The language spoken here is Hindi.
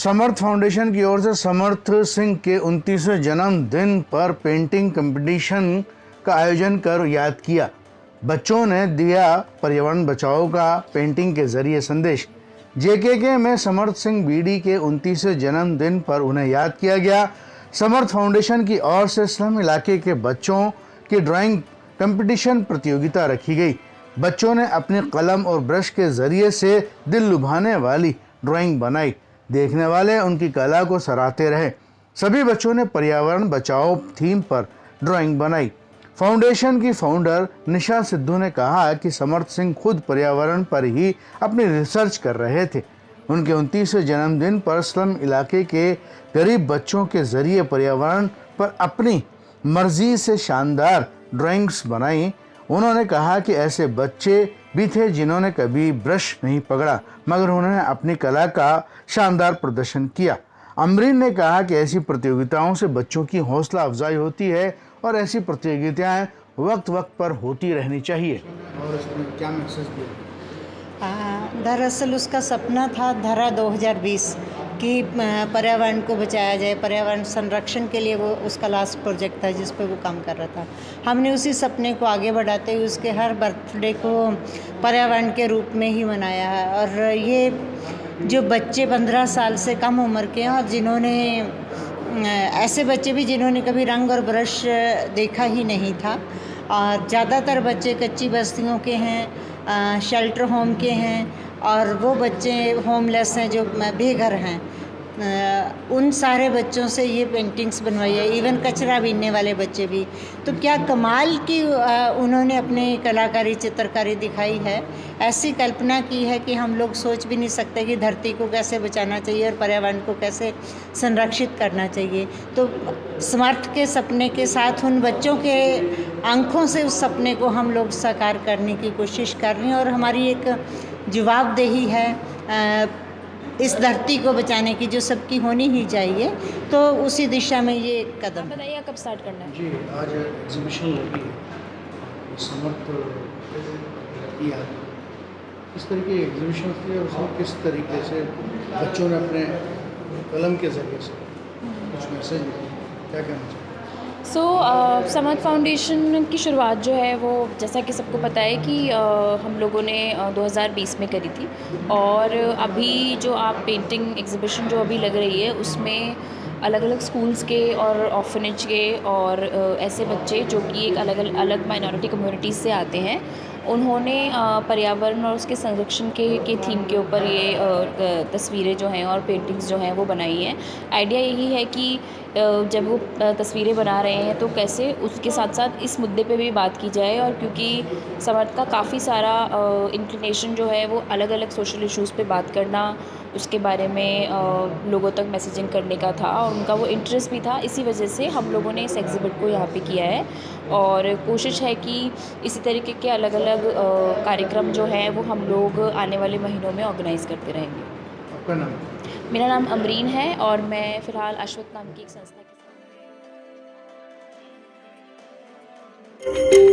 समर्थ फाउंडेशन की ओर से समर्थ सिंह के 29वें जन्मदिन पर पेंटिंग कंपटीशन का आयोजन कर याद किया। बच्चों ने दिया पर्यावरण बचाओ का पेंटिंग के जरिए संदेश। जेकेके में समर्थ सिंह बीडी के 29वें जन्मदिन पर उन्हें याद किया गया। समर्थ फाउंडेशन की ओर से स्लम इलाके के बच्चों की ड्राइंग कंपटीशन प्रतियोगिता रखी गई। बच्चों ने अपने कलम और ब्रश के जरिए से दिल लुभाने वाली ड्राइंग बनाई। देखने वाले उनकी कला को सराहते रहे। सभी बच्चों ने पर्यावरण बचाओ थीम पर ड्राइंग बनाई। फाउंडेशन की फाउंडर निशा सिद्धू ने कहा कि समर्थ सिंह खुद पर्यावरण पर ही अपनी रिसर्च कर रहे थे। उनके 29वें जन्मदिन पर स्लम इलाके के गरीब बच्चों के जरिए पर्यावरण पर अपनी मर्जी से शानदार ड्राइंग्स बनाई। उन्होंने कहा कि ऐसे बच्चे भी थे जिन्होंने कभी ब्रश नहीं पकड़ा, मगर उन्होंने अपनी कला का शानदार प्रदर्शन किया। अमरीन ने कहा कि ऐसी प्रतियोगिताओं से बच्चों की हौसला अफजाई होती है और ऐसी प्रतियोगिताएं वक्त वक्त पर होती रहनी चाहिए। और इसमें क्या मैसेज दिया? दरअसल उसका सपना था धरा 2020 कि पर्यावरण को बचाया जाए, पर्यावरण संरक्षण के लिए वो उसका लास्ट प्रोजेक्ट था जिस पे वो काम कर रहा था। हमने उसी सपने को आगे बढ़ाते हुए उसके हर बर्थडे को पर्यावरण के रूप में ही मनाया है। और ये जो बच्चे 15 साल से कम उम्र के हैं और जिन्होंने ऐसे बच्चे भी जिन्होंने कभी रंग और ब्रश देखा ही नहीं था, और ज़्यादातर बच्चे कच्ची बस्तियों के हैं, शेल्टर होम के हैं, और वो बच्चे होमलेस हैं जो बेघर हैं। उन सारे बच्चों से ये पेंटिंग्स बनवाई है, इवन कचरा बीनने वाले बच्चे भी। तो क्या कमाल की उन्होंने अपनी कलाकारी चित्रकारी दिखाई है। ऐसी कल्पना की है कि हम लोग सोच भी नहीं सकते कि धरती को कैसे बचाना चाहिए और पर्यावरण को कैसे संरक्षित करना चाहिए। तो समर्थ के सपने के साथ उन बच्चों के आंखों से उस सपने को हम लोग साकार करने की कोशिश कर रहे हैं, और हमारी एक जवाबदेही है इस धरती को बचाने की, जो सबकी होनी ही चाहिए। तो उसी दिशा में ये कदम। बताइए कब स्टार्ट करना है? जी, आज एग्जीबिशन लगी है समर्थ की याद। किस तरह की एग्जीबिशन थी और उसमें किस तरीके से बच्चों ने अपने कलम के जरिए से कुछ मैसेज दिया, क्या कहना चाहिए? समर्थ फाउंडेशन की शुरुआत जो है वो, जैसा कि सबको पता है कि हम लोगों ने 2020 में करी थी। और अभी जो आप पेंटिंग एग्जीबिशन जो अभी लग रही है उसमें अलग अलग स्कूल्स के और ऑर्फनेज के और ऐसे बच्चे जो कि एक अलग माइनॉरिटी कम्युनिटीज़ से आते हैं, उन्होंने पर्यावरण और उसके संरक्षण के थीम के ऊपर ये तस्वीरें जो हैं और पेंटिंग्स जो हैं वो बनाई हैं। आइडिया यही है कि जब वो तस्वीरें बना रहे हैं तो कैसे उसके साथ साथ इस मुद्दे पे भी बात की जाए। और क्योंकि समर्थ का काफ़ी सारा इंक्लिनेशन जो है वो अलग अलग सोशल इश्यूज़ पे बात करना, उसके बारे में लोगों तक मैसेजिंग करने का था, और उनका वो इंटरेस्ट भी था। इसी वजह से हम लोगों ने इस एग्ज़िबिट को यहाँ पे किया है, और कोशिश है कि इसी तरीके के अलग अलग कार्यक्रम जो हैं वो हम लोग आने वाले महीनों में ऑर्गेनाइज़ करते रहेंगे। आपका नाम? मेरा नाम अमरीन है और मैं फ़िलहाल अश्वत नाम की एक संस्था के साथ